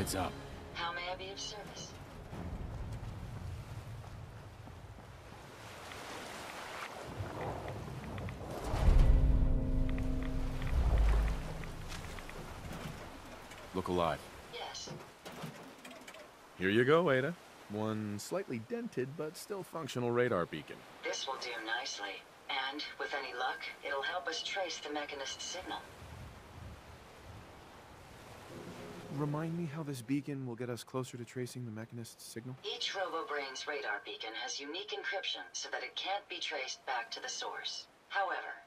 Heads up. How may I be of service? Look alive. Yes. Here you go, Ada. One slightly dented but still functional radar beacon. This will do nicely. And, with any luck, it'll help us trace the Mechanist's signal. Remind me how this beacon will get us closer to tracing the Mechanist's signal? Each RoboBrain's radar beacon has unique encryption so that it can't be traced back to the source. However,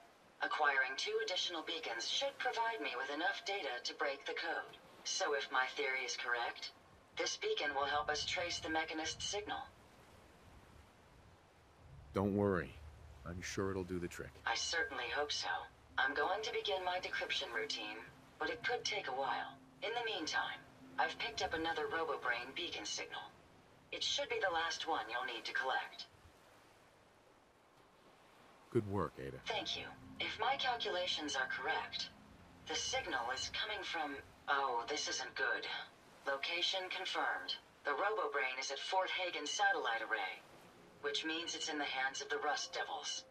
acquiring 2 additional beacons should provide me with enough data to break the code. So if my theory is correct, this beacon will help us trace the Mechanist's signal. Don't worry. I'm sure it'll do the trick. I certainly hope so. I'm going to begin my decryption routine, but it could take a while. In the meantime, I've picked up another RoboBrain beacon signal. It should be the last one you'll need to collect. Good work, Ada. Thank you. If my calculations are correct, the signal is coming from... Oh, this isn't good. Location confirmed. The RoboBrain is at Fort Hagen Satellite Array, which means it's in the hands of the Rust Devils.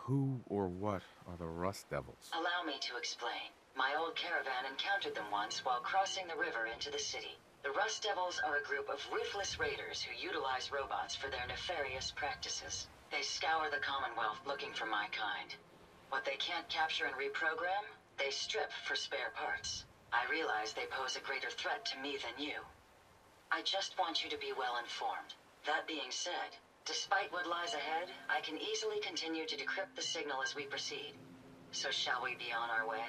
Who or what are the Rust Devils? Allow me to explain. My old caravan encountered them once while crossing the river into the city. The Rust Devils are a group of ruthless raiders who utilize robots for their nefarious practices. They scour the Commonwealth looking for my kind. What they can't capture and reprogram, they strip for spare parts. I realize they pose a greater threat to me than you. I just want you to be well informed. That being said, despite what lies ahead, I can easily continue to decrypt the signal as we proceed. So shall we be on our way?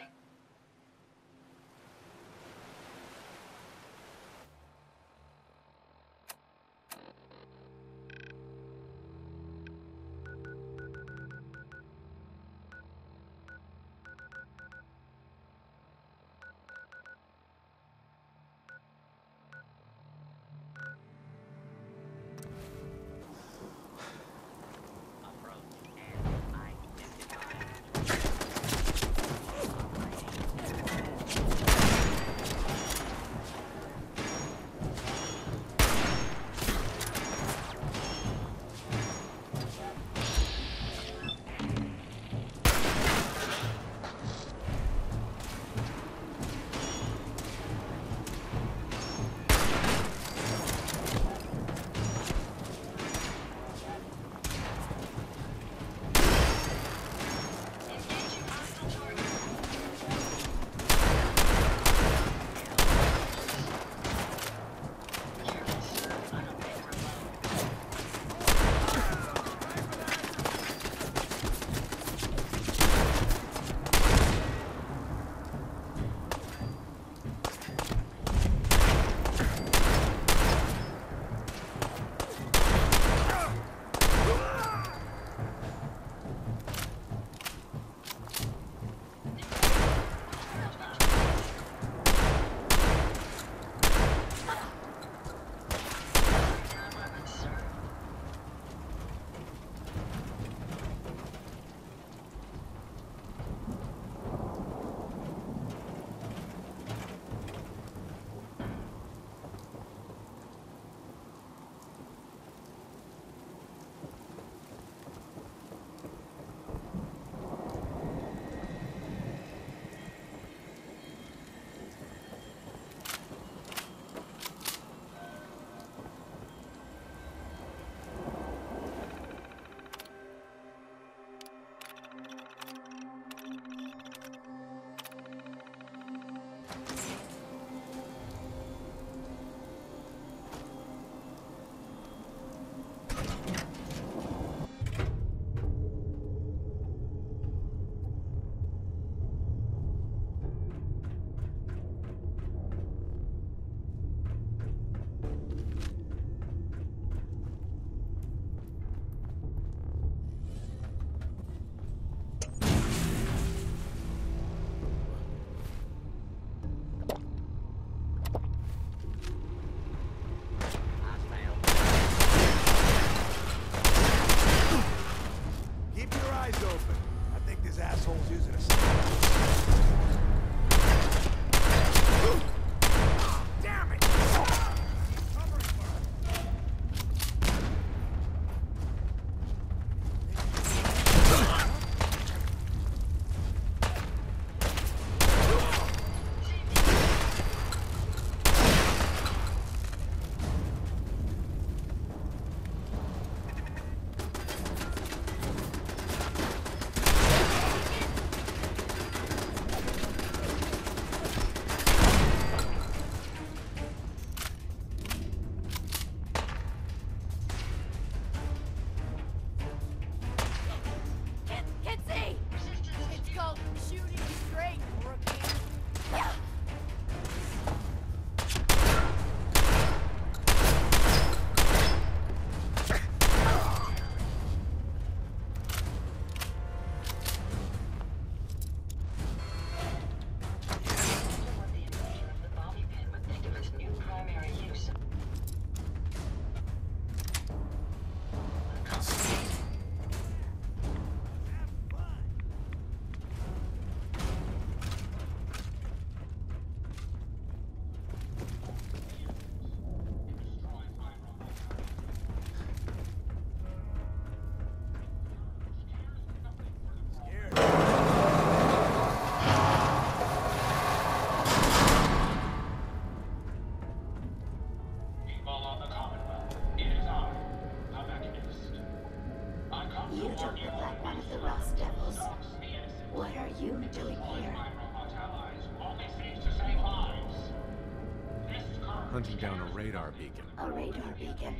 hunting down a radar beacon. A radar beacon?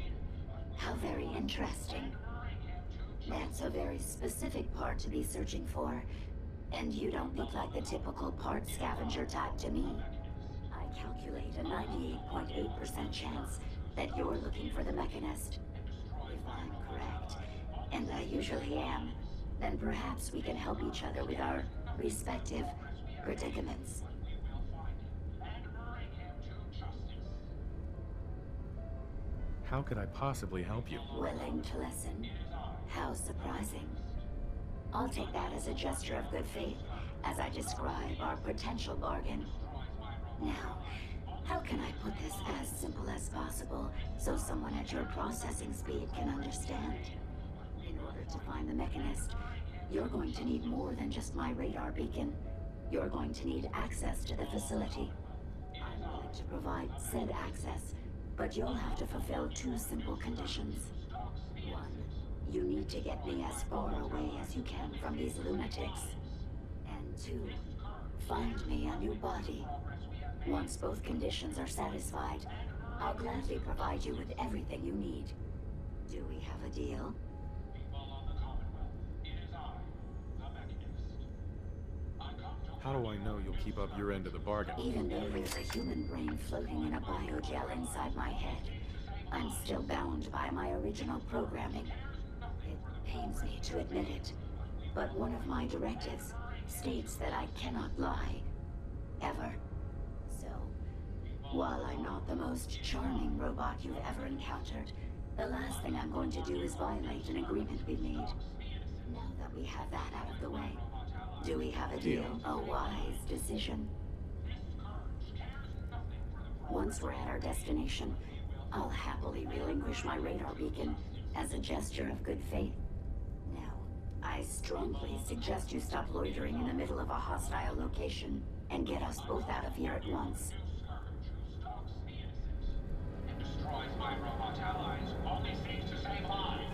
How very interesting. That's a very specific part to be searching for. And you don't look like the typical part scavenger type to me. I calculate a 98.8% chance that you're looking for the Mechanist. If I'm correct, and I usually am, then perhaps we can help each other with our respective predicaments. How could I possibly help you? Willing to listen? How surprising. I'll take that as a gesture of good faith as I describe our potential bargain. Now, how can I put this as simple as possible so someone at your processing speed can understand? In order to find the Mechanist, you're going to need more than just my radar beacon. You're going to need access to the facility. I'm willing to provide said access, but you'll have to fulfill two simple conditions. One, you need to get me as far away as you can from these lunatics. And two, find me a new body. Once both conditions are satisfied, I'll gladly provide you with everything you need. Do we have a deal? How do I know you'll keep up your end of the bargain? Even though there's a human brain floating in a biogel inside my head, I'm still bound by my original programming. It pains me to admit it, but one of my directives states that I cannot lie. Ever. So, while I'm not the most charming robot you've ever encountered, the last thing I'm going to do is violate an agreement we made. Now that we have that out of the way, do we have a deal? A wise decision. Once we're at our destination, I'll happily relinquish my radar beacon as a gesture of good faith. Now, I strongly suggest you stop loitering in the middle of a hostile location and get us both out of here at once. Destroys my robot allies. Only seems to save lives.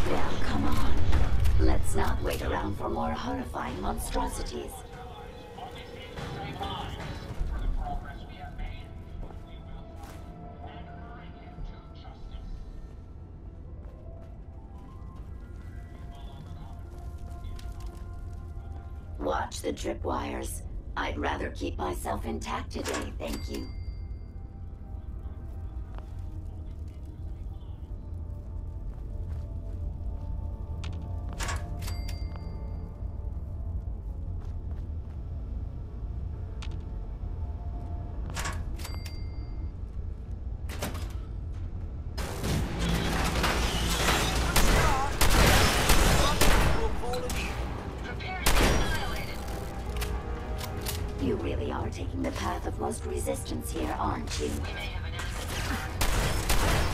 Well, come on. Let's not wait around for more horrifying monstrosities. Only seems to save lives. For the progress we have made, we will find and bring him to justice. Watch the tripwires. I'd rather keep myself intact today, thank you. Prepare to be annihilated. You really are taking the path of most resistance here, aren't you? We may have an asset.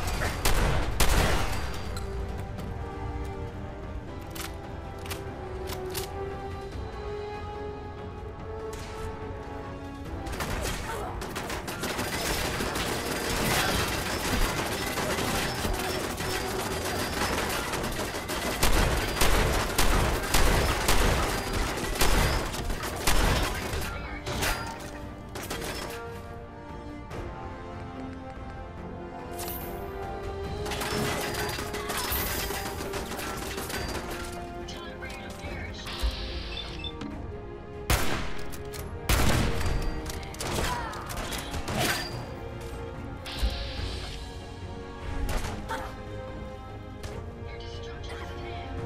Time ring appears. Your destruction is at hand.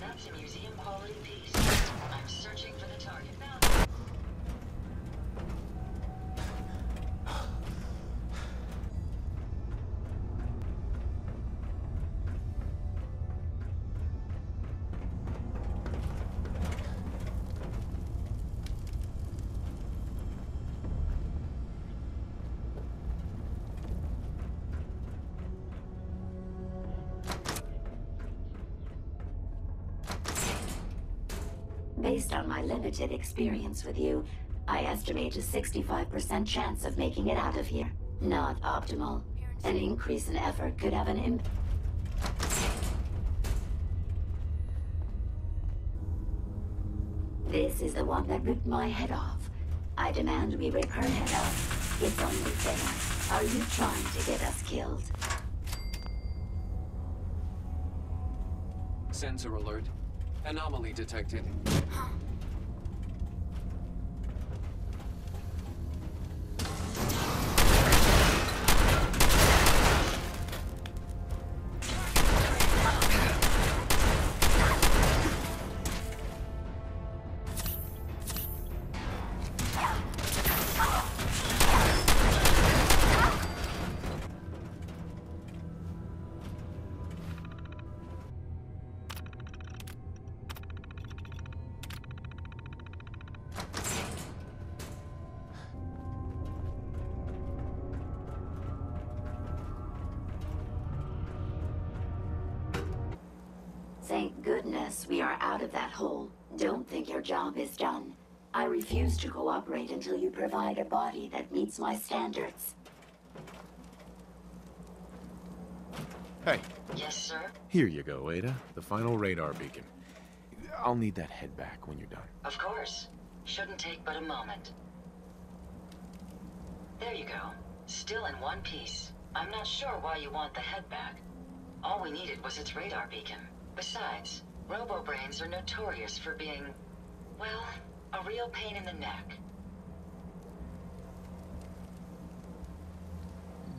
That's a museum quality piece. I'm searching for the target now. Based on my limited experience with you, I estimate a 65% chance of making it out of here. Not optimal. An increase in effort could have an impact. This is the one that ripped my head off. I demand we rip her head off. It's only fair. Are you trying to get us killed? Sensor alert. Anomaly detected. Thank goodness we are out of that hole. Don't think your job is done. I refuse to cooperate until you provide a body that meets my standards. Hey, Yes, sir? here you go, Ada. The final radar beacon. I'll need that head back when you're done. Of course. Shouldn't take but a moment. There you go. Still in one piece. I'm not sure why you want the head back. All we needed was its radar beacon. Besides, robo-brains are notorious for being, well, a real pain in the neck.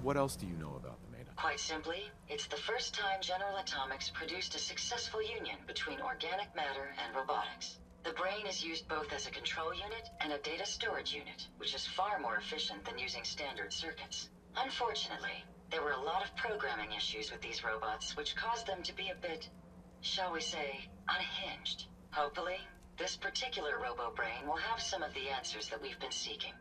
What else do you know about them, Ada? Quite simply, it's the first time General Atomics produced a successful union between organic matter and robotics. The brain is used both as a control unit and a data storage unit, which is far more efficient than using standard circuits. Unfortunately, there were a lot of programming issues with these robots, which caused them to be a bit, shall we say, unhinged. Hopefully, this particular robo-brain will have some of the answers that we've been seeking.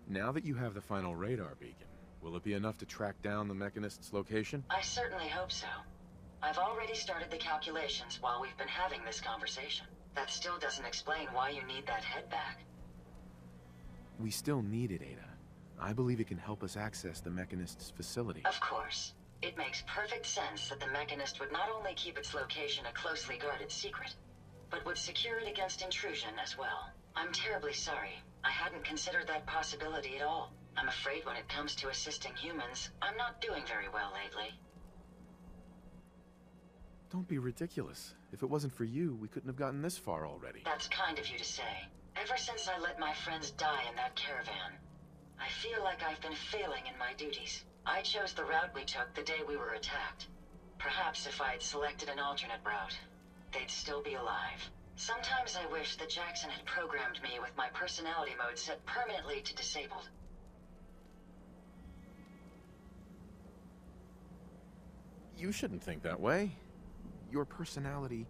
Now that you have the final radar beacon, will it be enough to track down the Mechanist's location? I certainly hope so. I've already started the calculations while we've been having this conversation. That still doesn't explain why you need that head back. We still need it, Ada. I believe it can help us access the Mechanist's facility. Of course. It makes perfect sense that the Mechanist would not only keep its location a closely guarded secret, but would secure it against intrusion as well. I'm terribly sorry. I hadn't considered that possibility at all. I'm afraid when it comes to assisting humans, I'm not doing very well lately. Don't be ridiculous. If it wasn't for you, we couldn't have gotten this far already. That's kind of you to say. Ever since I let my friends die in that caravan, I feel like I've been failing in my duties. I chose the route we took the day we were attacked. Perhaps if I had selected an alternate route, they'd still be alive. Sometimes I wish that Jackson had programmed me with my personality mode set permanently to disabled. You shouldn't think that way. Your personality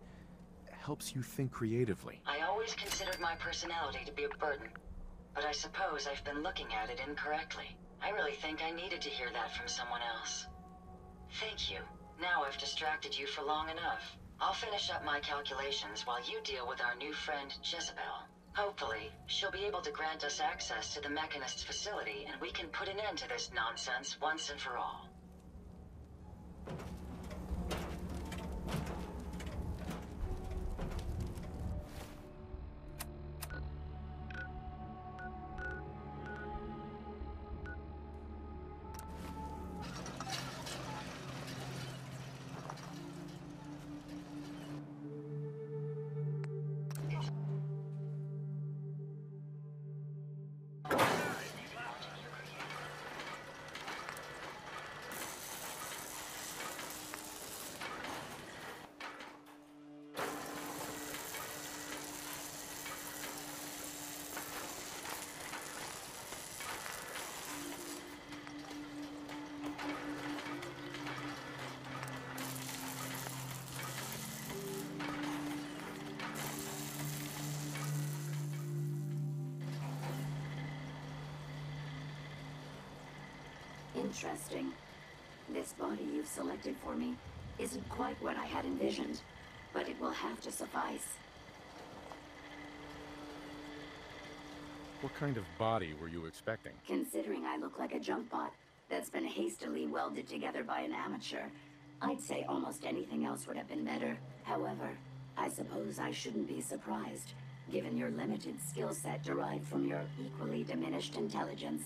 helps you think creatively. I always considered my personality to be a burden, but I suppose I've been looking at it incorrectly. I really think I needed to hear that from someone else. Thank you. Now I've distracted you for long enough. I'll finish up my calculations while you deal with our new friend, Jezebel. Hopefully, she'll be able to grant us access to the Mechanist's facility and we can put an end to this nonsense once and for all. Interesting. This body you've selected for me, isn't quite what I had envisioned, but it will have to suffice. What kind of body were you expecting? Considering I look like a junk bot that's been hastily welded together by an amateur, I'd say almost anything else would have been better. However, I suppose I shouldn't be surprised, given your limited skill set derived from your equally diminished intelligence.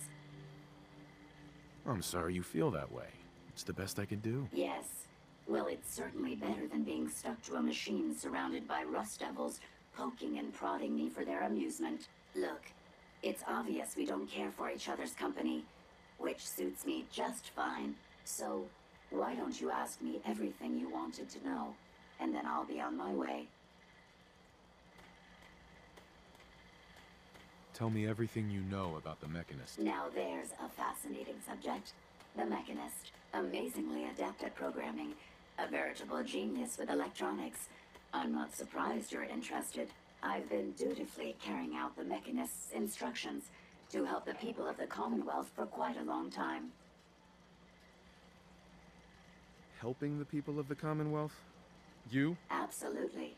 I'm sorry you feel that way. It's the best I can do. Yes. Well, it's certainly better than being stuck to a machine surrounded by rust devils, poking and prodding me for their amusement. Look, it's obvious we don't care for each other's company, which suits me just fine. So, why don't you ask me everything you wanted to know, and then I'll be on my way. Tell me everything you know about the Mechanist. Now there's a fascinating subject. The Mechanist, amazingly adept at programming, a veritable genius with electronics. I'm not surprised you're interested. I've been dutifully carrying out the Mechanist's instructions to help the people of the Commonwealth for quite a long time. Helping the people of the Commonwealth? You? Absolutely.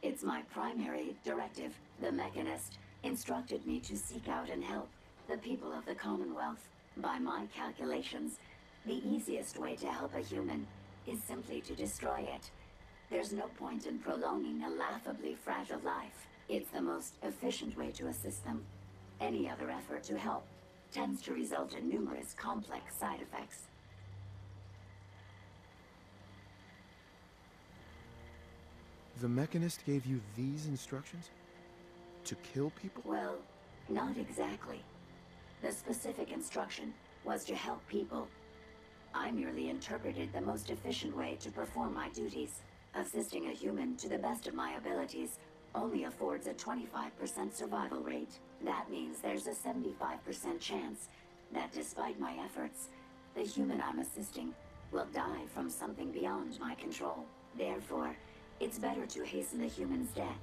It's my primary directive. The Mechanist instructed me to seek out and help the people of the Commonwealth. By my calculations, the easiest way to help a human is simply to destroy it. There's no point in prolonging a laughably fragile life. It's the most efficient way to assist them. Any other effort to help tends to result in numerous complex side effects. The Mechanist gave you these instructions? To kill people? Well, not exactly. The specific instruction was to help people. I merely interpreted the most efficient way to perform my duties. Assisting a human to the best of my abilities only affords a 25% survival rate. That means there's a 75% chance that despite my efforts, the human I'm assisting will die from something beyond my control. Therefore, it's better to hasten the human's death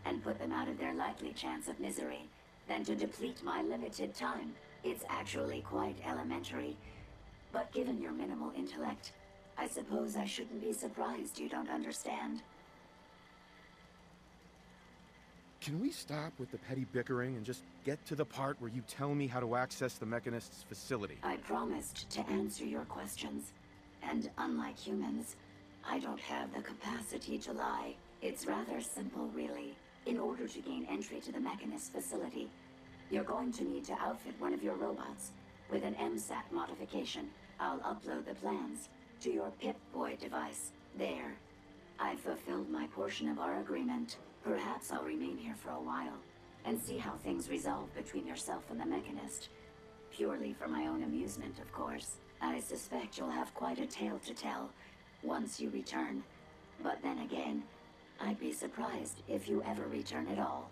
and put them out of their likely chance of misery than to deplete my limited time. It's actually quite elementary, but given your minimal intellect, I suppose I shouldn't be surprised you don't understand. Can we stop with the petty bickering and just get to the part where you tell me how to access the Mechanist's facility? I promised to answer your questions, and unlike humans, I don't have the capacity to lie. It's rather simple, really. In order to gain entry to the Mechanist facility, you're going to need to outfit one of your robots with an MSAT modification. I'll upload the plans to your Pip-Boy device. There. I've fulfilled my portion of our agreement. Perhaps I'll remain here for a while and see how things resolve between yourself and the Mechanist. Purely for my own amusement, of course. I suspect you'll have quite a tale to tell once you return. But then again, I'd be surprised if you ever return at all.